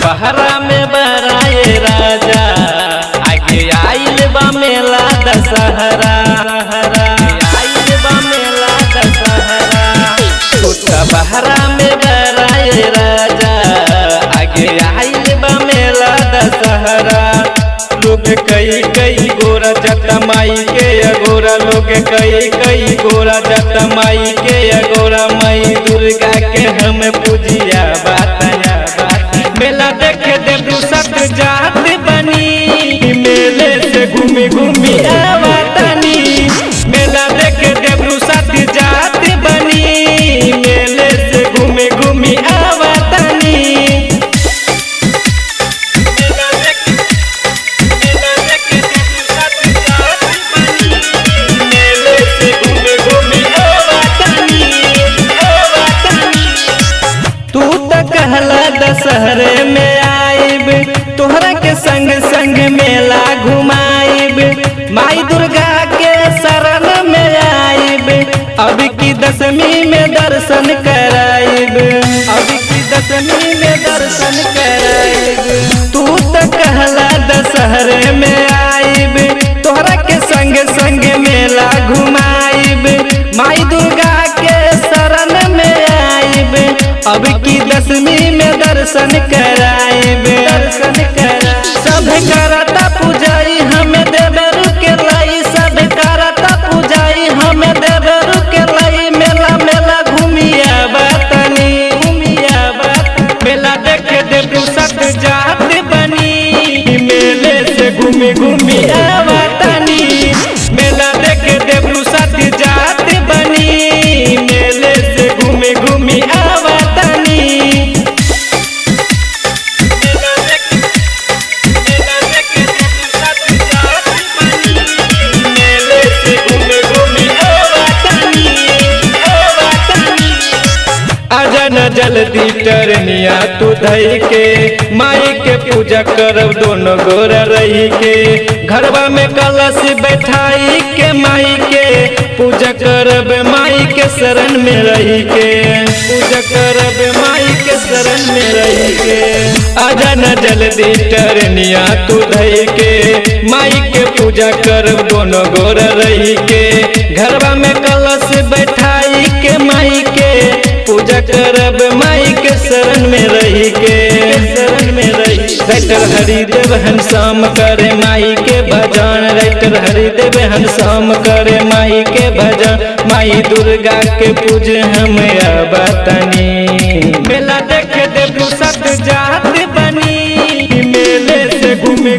बहरा में बराए राजा आगे आइल बा मेला दशहरा, आइल बा मेला दशहरा। बहरा में बराए राजा आगे आइल बा मेला दशहरा। लोग कई कई गोरा जता माई के अगोरा, लोग कई कई गोरा जता माई के अगोरा। माई दुर्गा के हम पूजिया बातया मेला देखे देवरू सत जात बनी, मेले से घूमी घूमी आवतानी। मेला देखे देवरू सत जात बनी, मेले से घूमी घूमी आवतानी। दशहरे में आइब तोहरा के संग संग मेला घुमाइब। माई दुर्गा के शरण में आइब, अब की दशमी में दर्शन कराइब, अब की दशमी में दर्शन कराइब। तू तो कहला दशहरे में आइब तोहरा के संग संग मेला घुमाइब। माई दुर्गा के शरण में आइब, अब की दशमी में दर्शन कराइब, दर्शन करा। सब करता पूजाई हमें देवरू के लाई, सब करता पूजाई हमें देवरू के लाई। मेला मेला घूमिया बातनी, घूमिया बात। मेला देखे देवरू सत जात बनी, मेले से घूमी घूमी आवतानी। मेला देखे देवरू सत जात बनी, मेले से घूमी घूमी आवतानी। न जल्दी टरनिया तू धई के, माई के पूजा करब दोनों गोरा रही के। घरवा में कलश बैठाई के माई के पूजा करब, माई के शरण में रही के पूजा करब, माई के शरण में रही के। आजा न जल्दी टरनिया तू धई के, माई के पूजा करब दोनों गोरा रही के। घरवा में कलश बैठाई के माई के पूजा करब, माई के शरण में रही के शरण में रही। राइटर हरिदेव हंसाम करे माई के भजन, राइटर हरिदेव हंसाम करे माई के भजन। माई दुर्गा के पूजे हम आवतानी, मेला देखे देवरू सत जात बनी, मेले से घूमी